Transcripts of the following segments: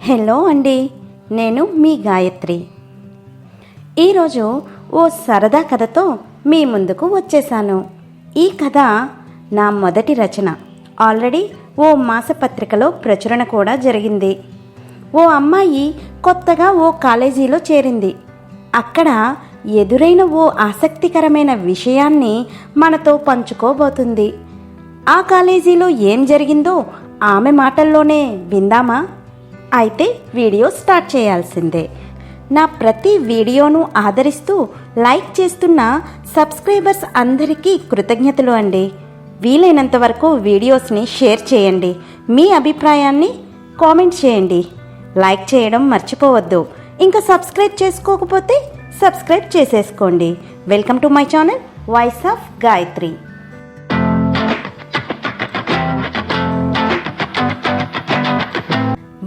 Hello అండి, నేను మీ గాయత్రి. ఈరోజు ఓ సరదా కథతో మీ ముందుకు వచ్చేసాను. ఈ కథ నా మొదటి రచన. ఆల్రెడీ ఓ మాసపత్రికలో ప్రచురణ కూడా జరిగింది. ఓ అమ్మాయి కొత్తగా ఓ కాలేజీలో చేరింది. అక్కడ ఎదురైన ఓ ఆసక్తికరమైన విషయాన్ని మనతో పంచుకోబోతుంది. ఆ కాలేజీలో ఏం జరిగిందో ఆమె మాటల్లోనే విందామా? అయితే వీడియో స్టార్ట్ చేయాల్సిందే. నా ప్రతి వీడియోను ఆదరిస్తూ లైక్ చేస్తున్న సబ్స్క్రైబర్స్ అందరికీ కృతజ్ఞతలు అండి. వీలైనంత వరకు వీడియోస్ని షేర్ చేయండి. మీ అభిప్రాయాన్ని కామెంట్ చేయండి. లైక్ చేయడం మర్చిపోవద్దు. ఇంకా సబ్స్క్రైబ్ చేసుకోకపోతే సబ్స్క్రైబ్ చేసేసుకోండి. Welcome to my channel voice of Gayatri.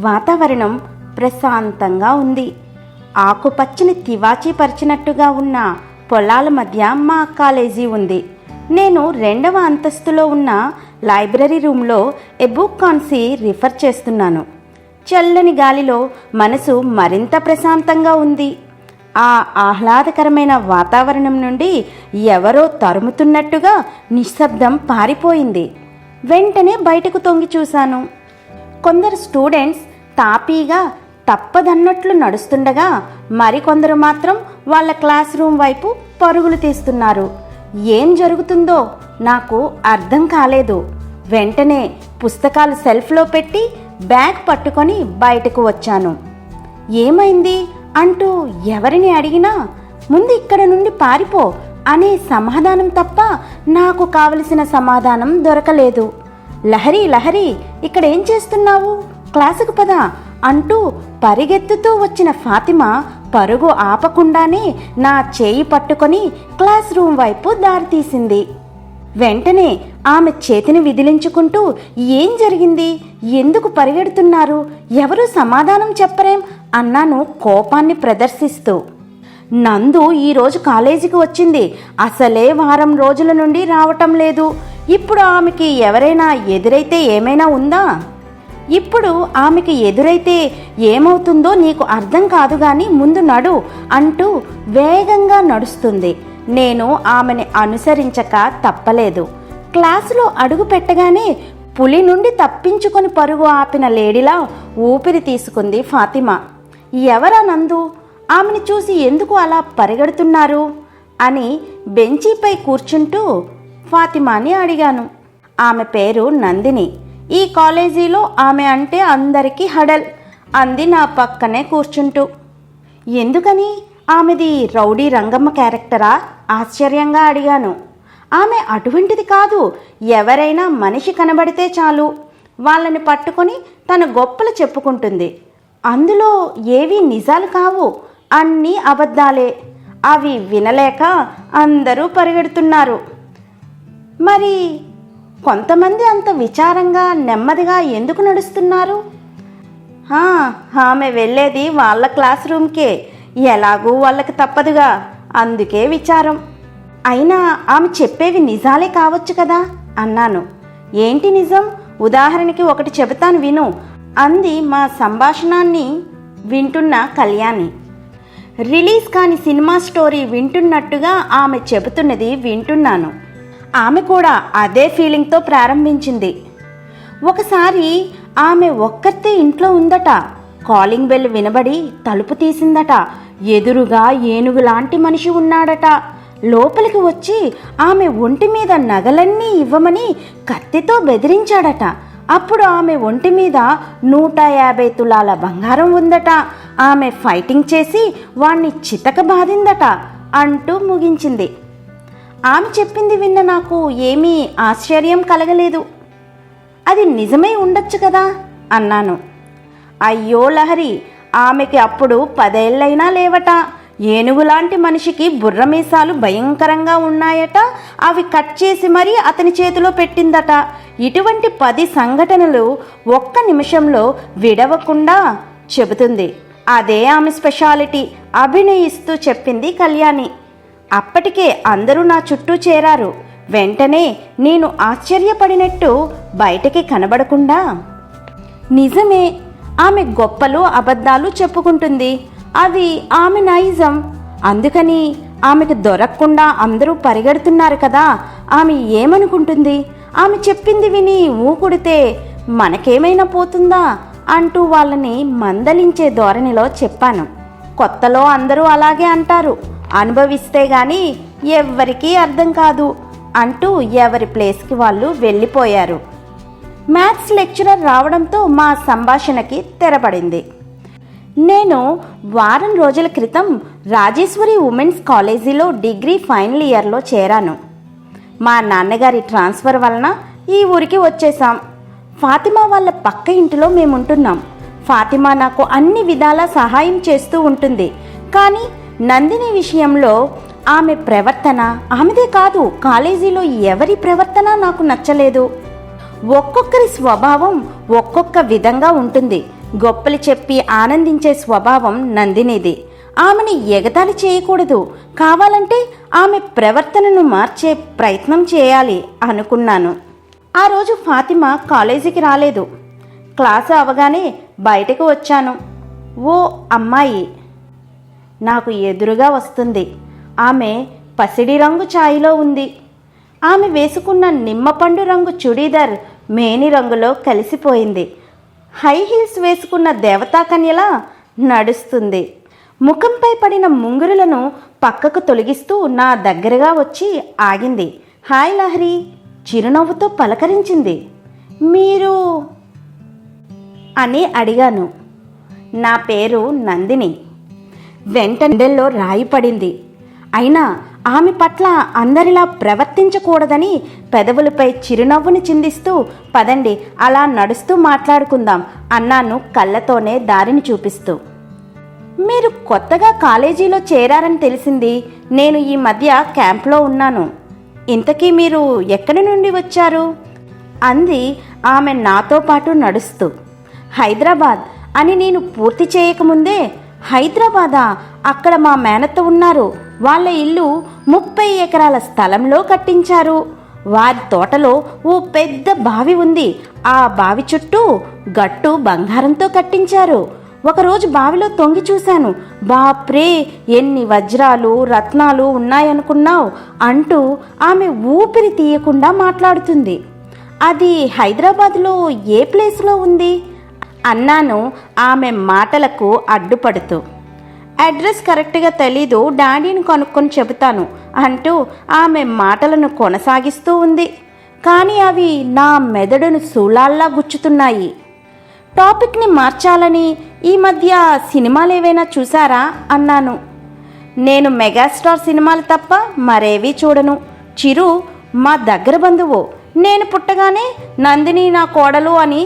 వాతావరణం ప్రశాంతంగా ఉంది. ఆకుపచ్చని తివాచీ పరిచినట్టుగా ఉన్న పొలాల మధ్య మా కాలేజీ ఉంది. నేను 2వ అంతస్తులో ఉన్న లైబ్రరీ రూమ్లో ఏ బుక్ కాన్సి రిఫర్ చేస్తున్నాను. చల్లని గాలిలో మనసు మరింత ప్రశాంతంగా ఉంది. ఆ ఆహ్లాదకరమైన వాతావరణం నుండి ఎవరో తరుముతున్నట్టుగా నిశ్శబ్దం పారిపోయింది. వెంటనే బయటకు తొంగి చూశాను. కొందరు స్టూడెంట్స్ తాపీగా తప్పదన్నట్లు నడుస్తుండగా మరికొందరు మాత్రం వాళ్ళ క్లాస్ రూమ్ వైపు పరుగులు తీస్తున్నారు. ఏం జరుగుతుందో నాకు అర్థం కాలేదు. వెంటనే పుస్తకాలు సెల్ఫ్లో పెట్టి బ్యాగ్ పట్టుకొని బయటకు వచ్చాను. ఏమైంది అంటూ ఎవరిని అడిగినా ముందు ఇక్కడ నుండి పారిపో అనే సమాధానం తప్ప నాకు కావలసిన సమాధానం దొరకలేదు. లహరి లహరి, ఇక్కడేం చేస్తున్నావు? క్లాసుకు పద అంటూ పరిగెత్తుతూ వచ్చిన ఫాతిమా పరుగు ఆపకుండానే నా చేయి పట్టుకొని క్లాస్ రూమ్ వైపు దారితీసింది. వెంటనే ఆమె చేతిని విదిలించుకుంటూ ఏం జరిగింది, ఎందుకు పరిగెడుతున్నారు, ఎవరూ సమాధానం చెప్పరేం అన్నాను కోపాన్ని ప్రదర్శిస్తూ. నందు ఈరోజు కాలేజీకి వచ్చింది. అసలే వారం రోజుల నుండి రావటం లేదు. ఇప్పుడు ఆమెకి ఎవరైనా ఎదురైతే ఏమైనా ఉందా? ఇప్పుడు ఆమెకి ఎదురైతే ఏమవుతుందో నీకు అర్థం కాదు గాని ముందు నడు అంటూ వేగంగా నడుస్తుంది. నేను ఆమెని అనుసరించక తప్పలేదు. క్లాసులో అడుగు పెట్టగానే పులి నుండి తప్పించుకొని పరుగు ఆపిన లేడీలా ఊపిరి తీసుకుంది ఫాతిమా. ఎవరా నందు? ఆమెను చూసి ఎందుకు అలా పరిగెడుతున్నారు అని బెంచీపై కూర్చుంటూ ఫాతిమాని అడిగాను. ఆమె పేరు నందిని. ఈ కాలేజీలో ఆమె అంటే అందరికీ హడల్ అంది నా పక్కనే కూర్చుంటూ. ఎందుకని? ఆమెది రౌడీ రంగమ్మ క్యారెక్టరా? ఆశ్చర్యంగా అడిగాను. ఆమె అటువంటిది కాదు. ఎవరైనా మనిషి కనబడితే చాలు వాళ్ళని పట్టుకొని తన గొప్పలు చెప్పుకుంటుంది. అందులో ఏవీ నిజాలు కావు, అన్నీ అబద్ధాలే. అవి వినలేక అందరూ పరిగెడుతున్నారు. మరి కొంతమంది అంత విచారంగా నెమ్మదిగా ఎందుకు నడుస్తున్నారు? ఆమె వెళ్ళేది వాళ్ళ క్లాస్ రూమ్కే. ఎలాగూ వాళ్ళకి తప్పదుగా, అందుకే విచారం. అయినా ఆమె చెప్పేవి నిజాలే కావచ్చు కదా అన్నాను. ఏంటి నిజం? ఉదాహరణకి ఒకటి చెబుతాను విను అంది మా సంభాషణాన్ని వింటున్న కళ్యాణి. రిలీజ్ కాని సినిమా స్టోరీ వింటున్నట్టుగా ఆమె చెబుతున్నది వింటున్నాను. ఆమె కూడా అదే ఫీలింగ్తో ప్రారంభించింది. ఒకసారి ఆమె ఒక్కతే ఇంట్లో ఉందట. కాలింగ్ బెల్ వినబడి తలుపు తీసిందట. ఎదురుగా ఏనుగు లాంటి మనిషి ఉన్నాడట. లోపలికి వచ్చి ఆమె ఒంటి మీద నగలన్నీ ఇవ్వమని కత్తితో బెదిరించాడట. అప్పుడు ఆమె ఒంటి మీద 150 తులాల బంగారం ఉందట. ఆమె ఫైటింగ్ చేసి వాణ్ణి చితక బాధిందట అంటూ ముగించింది. ఆమె చెప్పింది విన్న నాకు ఏమీ ఆశ్చర్యం కలగలేదు. అది నిజమై ఉండొచ్చు కదా అన్నాను. అయ్యో లహరి, ఆమెకి అప్పుడు 10 ఏళ్ళైనా లేవట. ఏనుగులాంటి మనిషికి బుర్రమీసాలు భయంకరంగా ఉన్నాయట. అవి కట్ చేసి మరీ అతని చేతిలో పెట్టిందట. ఇటువంటి 10 సంఘటనలు ఒక్క నిమిషంలో విడవకుండా చెబుతుంది. అదే ఆమె స్పెషాలిటీ అభినయిస్తూ చెప్పింది కళ్యాణి. అప్పటికే అందరూ నా చుట్టూ చేరారు. వెంటనే నేను ఆశ్చర్యపడినట్టు బయటకి కనబడకుండా, నిజమే, ఆమె గొప్పలు అబద్ధాలు చెప్పుకుంటుంది. అది ఆమె నైజం. అందుకని ఆమెకు దొరకకుండా అందరూ పరిగెడుతున్నారు కదా, ఆమె ఏమనుకుంటుంది? ఆమె చెప్పింది విని ఊకుడితే మనకేమైనా పోతుందా అంటూ వాళ్ళని మందలించే ధోరణిలో చెప్పాను. కొత్తలో అందరూ అలాగే అంటారు, అనుభవిస్తే గాని ఎవ్వరికీ అర్థం కాదు అంటూ ఎవరి ప్లేస్కి వాళ్ళు వెళ్ళిపోయారు. మ్యాథ్స్ లెక్చరర్ రావడంతో మా సంభాషణకి తెరపడింది. నేను వారం రోజుల క్రితం రాజేశ్వరి ఉమెన్స్ కాలేజీలో డిగ్రీ ఫైనల్ ఇయర్లో చేరాను. మా నాన్నగారి ట్రాన్స్ఫర్ వలన ఈ ఊరికి వచ్చేసాం. ఫాతిమా వాళ్ళ పక్క ఇంటిలో మేముంటున్నాం. ఫాతిమా నాకు అన్ని విధాలా సహాయం చేస్తూ ఉంటుంది. కానీ నందిని విషయంలో ఆమె ప్రవర్తన, ఆమెదే కాదు కాలేజీలో ఎవరి ప్రవర్తన నాకు నచ్చలేదు. ఒక్కొక్కరి స్వభావం ఒక్కొక్క విధంగా ఉంటుంది. గొప్పలు చెప్పి ఆనందించే స్వభావం నందినిది. ఆమెని ఎగతాళి చేయకూడదు, కావాలంటే ఆమె ప్రవర్తనను మార్చే ప్రయత్నం చేయాలి అనుకున్నాను. ఆ రోజు ఫాతిమా కాలేజీకి రాలేదు. క్లాసు అవగానే బయటకు వచ్చాను. ఓ అమ్మాయి నాకు ఎదురుగా వస్తుంది. ఆమె పసిడి రంగు ఛాయలో ఉంది. ఆమె వేసుకున్న నిమ్మపండు రంగు చుడీదార్ మేని రంగులో కలిసిపోయింది. హై హీల్స్ వేసుకున్న దేవతాకన్యలా నడుస్తుంది. ముఖంపై పడిన ముంగురులను పక్కకు తొలగిస్తూ నా దగ్గరగా వచ్చి ఆగింది. హాయ్ లహరి, చిరునవ్వుతో పలకరించింది. మీరు అని అడిగాను. నా పేరు నందిని. వెంటనెండెల్లో రాయి పడింది. అయినా ఆమె పట్ల అందరిలా ప్రవర్తించకూడదని పెదవులపై చిరునవ్వుని చిందిస్తూ పదండి అలా నడుస్తూ మాట్లాడుకుందాం అన్నాను కళ్ళతోనే దారిని చూపిస్తూ. మీరు కొత్తగా కాలేజీలో చేరారని తెలిసింది. నేను ఈ మధ్య క్యాంప్లో ఉన్నాను. ఇంతకీ మీరు ఎక్కడి నుండి వచ్చారు అంది ఆమె నాతో పాటు నడుస్తూ. హైదరాబాద్ అని నేను పూర్తి చేయకముందే, హైదరాబాదా, అక్కడ మా మేనత్త ఉన్నారు. వాళ్ళ ఇల్లు 30 ఎకరాల స్థలంలో కట్టించారు. వారి తోటలో ఓ పెద్ద బావి ఉంది. ఆ బావి చుట్టూ గట్టు బంగారంతో కట్టించారు. ఒకరోజు బావిలో తొంగి చూశాను. బాప్రే, ఎన్ని వజ్రాలు రత్నాలు ఉన్నాయనుకున్నావు అంటూ ఆమె ఊపిరి తీయకుండా మాట్లాడుతుంది. అది హైదరాబాద్లో ఏ ప్లేస్లో ఉంది అన్నాను ఆమె మాటలకు అడ్డుపడుతూ. అడ్రస్ కరెక్ట్గా తెలీదు, డాడీని కనుక్కొని చెబుతాను అంటూ ఆమె మాటలను కొనసాగిస్తూ ఉంది. కానీ అవి నా మెదడును శూలాల్లా గుచ్చుతున్నాయి. టాపిక్ని మార్చాలని, ఈ మధ్య సినిమాలు ఏవైనా చూసారా అన్నాను. నేను మెగాస్టార్ సినిమాలు తప్ప మరేవీ చూడను. చిరు మా దగ్గర బంధువు. నేను పుట్టగానే నందిని నా కోడలు అని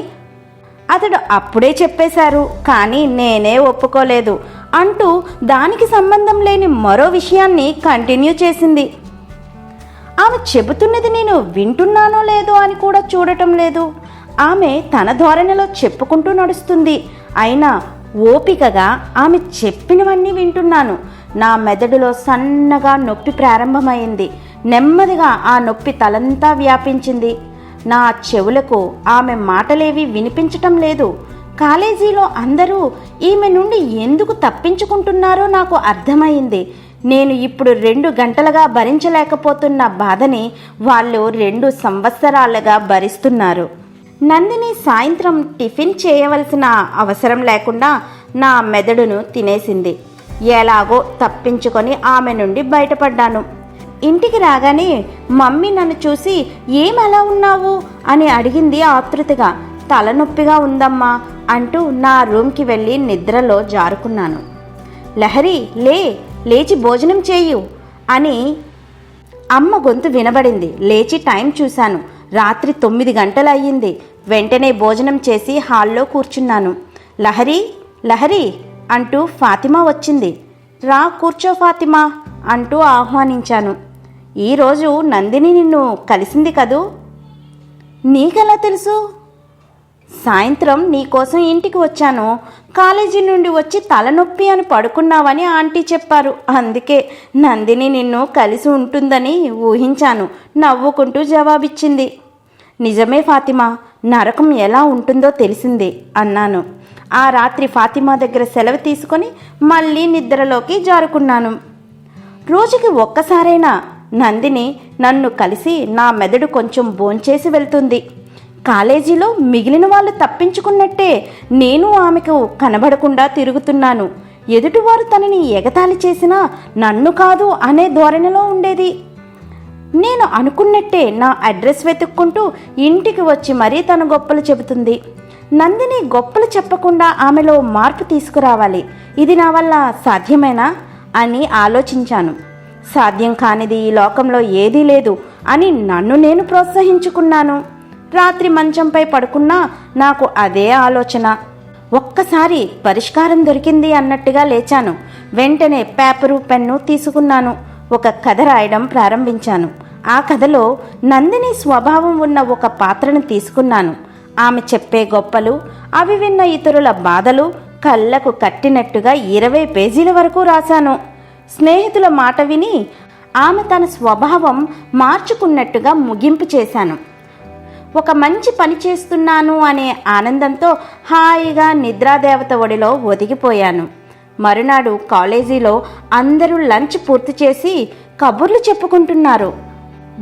అతడు అప్పుడే చెప్పేశారు. కానీ నేనే ఒప్పుకోలేదు అంటూ దానికి సంబంధం లేని మరో విషయాన్ని కంటిన్యూ చేసింది. ఆమె చెబుతున్నది నేను వింటున్నానో లేదో అని కూడా చూడటం లేదు. ఆమె తన ధోరణిలో చెప్పుకుంటూ నడుస్తుంది. అయినా ఓపికగా ఆమె చెప్పినవన్నీ వింటున్నాను. నా మెదడులో సన్నగా నొప్పి ప్రారంభమైంది. నెమ్మదిగా ఆ నొప్పి తలంతా వ్యాపించింది. నా చెవులకు ఆమె మాటలేవి వినిపించటం లేదు. కాలేజీలో అందరూ ఈమె నుండి ఎందుకు తప్పించుకుంటున్నారో నాకు అర్థమైంది. నేను ఇప్పుడు 2 గంటలుగా భరించలేకపోతున్న బాధని వాళ్ళు 2 సంవత్సరాలుగా భరిస్తున్నారు. నందిని సాయంత్రం టిఫిన్ చేయవలసిన అవసరం లేకుండా నా మెదడును తినేసింది. ఎలాగో తప్పించుకొని ఆమె నుండి బయటపడ్డాను. ఇంటికి రాగానే మమ్మీ నన్ను చూసి ఏమలా ఉన్నావు అని అడిగింది ఆతృతగా. తలనొప్పిగా ఉందమ్మా అంటూ నా రూమ్కి వెళ్ళి నిద్రలో జారుకున్నాను. లహరి, లేచి భోజనం చేయు అని అమ్మ గొంతు వినబడింది. లేచి టైం చూశాను. రాత్రి 9 గంటలు అయ్యింది. వెంటనే భోజనం చేసి హాల్లో కూర్చున్నాను. లహరి అంటూ ఫాతిమా వచ్చింది. రా కూర్చో ఫాతిమా అంటూ ఆహ్వానించాను. ఈరోజు నందిని నిన్ను కలిసింది కదూ? నీకెలా తెలుసు? సాయంత్రం నీకోసం ఇంటికి వచ్చాను. కాలేజీ నుండి వచ్చి తలనొప్పి అని పడుకున్నావని ఆంటీ చెప్పారు. అందుకే నందిని నిన్ను కలిసి ఉంటుందని ఊహించాను నవ్వుకుంటూ జవాబిచ్చింది. నిజమే ఫాతిమా, నరకం ఎలా ఉంటుందో తెలిసింది అన్నాను. ఆ రాత్రి ఫాతిమా దగ్గర సెలవు తీసుకొని మళ్ళీ నిద్రలోకి జారుకున్నాను. రోజుకి ఒక్కసారైనా నందిని నన్ను కలిసి నా మెదడు కొంచెం భోంచేసి వెళ్తుంది. కాలేజీలో మిగిలిన వాళ్ళు తప్పించుకున్నట్టే నేను ఆమెకు కనబడకుండా తిరుగుతున్నాను. ఎదుటివారు తనని ఎగతాళి చేసినా నన్ను కాదు అనే ధోరణిలో ఉండేది. నేను అనుకున్నట్టే నా అడ్రస్ వెతుక్కుంటూ ఇంటికి వచ్చి మరీ తన గొప్పలు చెబుతుంది. నందిని గొప్పలు చెప్పకుండా ఆమెలో మార్పు తీసుకురావాలి. ఇది నా వల్ల సాధ్యమేనా అని ఆలోచించాను. సాధ్యం కానిది ఈ లోకంలో ఏదీ లేదు అని నన్ను నేను ప్రోత్సహించుకున్నాను. రాత్రి మంచంపై పడుకున్నా నాకు అదే ఆలోచన. ఒక్కసారి పరిష్కారం దొరికింది అన్నట్టుగా లేచాను. వెంటనే పేపరు పెన్ను తీసుకున్నాను. ఒక కథ రాయడం ప్రారంభించాను. ఆ కథలో నందిని స్వభావం ఉన్న ఒక పాత్రను తీసుకున్నాను. ఆమె చెప్పే గొప్పలు, అవి విన్న ఇతరుల బాధలు కళ్ళకు కట్టినట్టుగా 20 పేజీల వరకు రాశాను. స్నేహితుల మాట విని ఆమె తన స్వభావం మార్చుకున్నట్టుగా ముగింపు చేశాను. ఒక మంచి పని చేస్తున్నాను అనే ఆనందంతో హాయిగా నిద్రాదేవత ఒడిలో ఒదిగిపోయాను. మరునాడు కాలేజీలో అందరూ లంచ్ పూర్తి చేసి కబుర్లు చెప్పుకుంటున్నారు.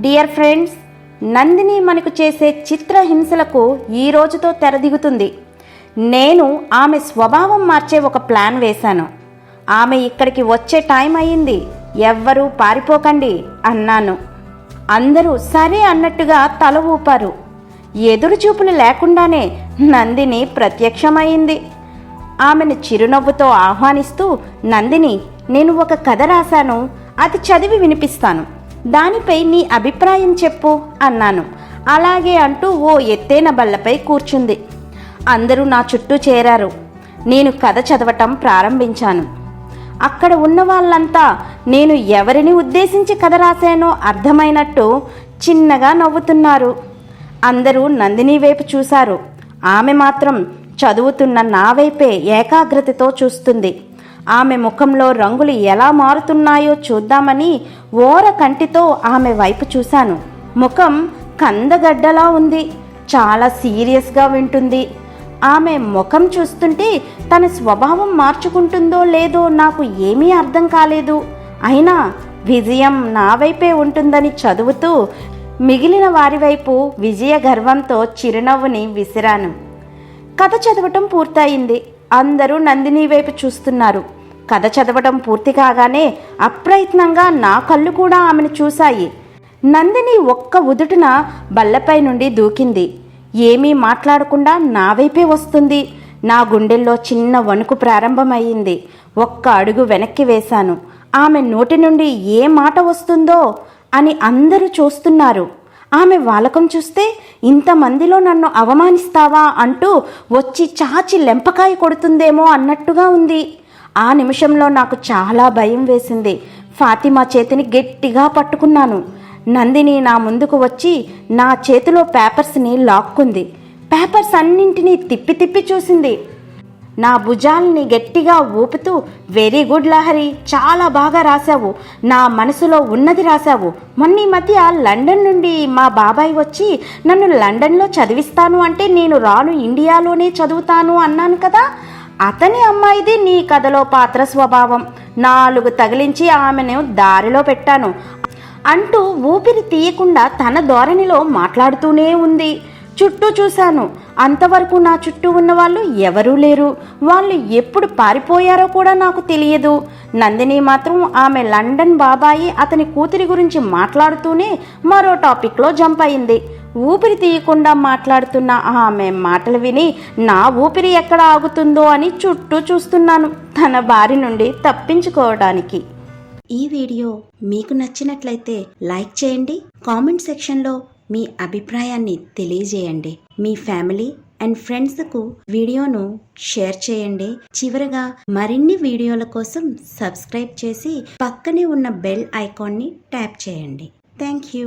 డియర్ ఫ్రెండ్స్, నందిని మనకు చేసే చిత్రహింసలకు ఈ రోజుతో తెరదిగుతుంది. నేను ఆమె స్వభావం మార్చే ఒక ప్లాన్ వేశాను. ఆమె ఇక్కడికి వచ్చే టైం అయింది, ఎవ్వరూ పారిపోకండి అన్నాను. అందరూ సరే అన్నట్టుగా తల ఊపారు. ఎదురుచూపులు లేకుండానే నందిని ప్రత్యక్షమైంది. ఆమెను చిరునవ్వుతో ఆహ్వానిస్తూ, నందిని, నేను ఒక కథ రాశాను, అది చదివి వినిపిస్తాను, దానిపై నీ అభిప్రాయం చెప్పు అన్నాను. అలాగే అంటూ ఓ ఎత్తైన బల్లపై కూర్చుంది. అందరూ నా చుట్టూ చేరారు. నేను కథ చదవటం ప్రారంభించాను. అక్కడ ఉన్న వాళ్ళంతా నేను ఎవరిని ఉద్దేశించి కథ రాశానో అర్థమైనట్టు చిన్నగా నవ్వుతున్నారు. అందరూ నందిని వైపు చూశారు. ఆమె మాత్రం చదువుతున్న నా వైపే ఏకాగ్రతతో చూస్తుంది. ఆమె ముఖంలో రంగులు ఎలా మారుతున్నాయో చూద్దామని ఓర కంటితో ఆమె వైపు చూశాను. ముఖం కందగడ్డలా ఉంది. చాలా సీరియస్గా వింటుంది. ఆమె ముఖం చూస్తుంటే తన స్వభావం మార్చుకుంటుందో లేదో నాకు ఏమీ అర్థం కాలేదు. అయినా విజయం నా వైపే ఉంటుందని చదువుతూ మిగిలిన వారి వైపు విజయ గర్వంతో చిరునవ్వుని విసిరాను. కథ చదవటం పూర్తయింది. అందరూ నందిని వైపు చూస్తున్నారు. కథ చదవటం పూర్తి కాగానే అప్రయత్నంగా నా కళ్ళు కూడా ఆమెను చూశాయి. నందిని ఒక్క ఉదుటున బల్లపై నుండి దూకింది. ఏమీ మాట్లాడకుండా నా వైపే వస్తుంది. నా గుండెల్లో చిన్న వణుకు ప్రారంభమయ్యింది. ఒక్క అడుగు వెనక్కి వేశాను. ఆమె నోటి నుండి ఏ మాట వస్తుందో అని అందరూ చూస్తున్నారు. ఆమె వాలకం చూస్తే ఇంతమందిలో నన్ను అవమానిస్తావా అంటూ వచ్చి చాచి లెంపకాయ కొడుతుందేమో అన్నట్టుగా ఉంది. ఆ నిమిషంలో నాకు చాలా భయం వేసింది. ఫాతిమా చేతిని గట్టిగా పట్టుకున్నాను. నందిని నా ముందుకు వచ్చి నా చేతిలో పేపర్స్ని లాక్కుంది. పేపర్స్ అన్నింటినీ తిప్పి తిప్పి చూసింది. నా భుజాల్ని గట్టిగా ఊపుతూ, వెరీ గుడ్ లహరి, చాలా బాగా రాశావు, నా మనసులో ఉన్నది రాశావు. మొన్న ఈ మధ్య లండన్ నుండి మా బాబాయ్ వచ్చి నన్ను లండన్లో చదివిస్తాను అంటే నేను రాను, ఇండియాలోనే చదువుతాను అన్నాను కదా, అతని అమ్మాయిది నీ కథలో పాత్ర స్వభావం. 4 తగిలించి ఆమెను దారిలో పెట్టాను అంటూ ఊపిరి తీయకుండా తన ధోరణిలో మాట్లాడుతూనే ఉంది. చుట్టూ చూశాను. అంతవరకు నా చుట్టూ ఉన్న వాళ్ళు ఎవరూ లేరు. వాళ్ళు ఎప్పుడు పారిపోయారో కూడా నాకు తెలియదు. నందిని మాత్రం ఆమె లండన్ బాబాయి అతని కూతురి గురించి మాట్లాడుతూనే మరో టాపిక్లో జంప్ అయింది. ఊపిరి తీయకుండా మాట్లాడుతున్న ఆమె మాటలు విని నా ఊపిరి ఎక్కడ ఆగుతుందో అని చుట్టూ చూస్తున్నాను, తన బారి నుండి తప్పించుకోవడానికి. ఈ వీడియో మీకు నచ్చినట్లయితే లైక్ చేయండి. కామెంట్ సెక్షన్లో మీ అభిప్రాయాన్ని తెలియజేయండి. మీ ఫ్యామిలీ అండ్ ఫ్రెండ్స్కు వీడియోను షేర్ చేయండి. చివరగా మరిన్ని వీడియోల కోసం సబ్స్క్రైబ్ చేసి పక్కనే ఉన్న బెల్ ఐకాన్ని ట్యాప్ చేయండి. Thank you.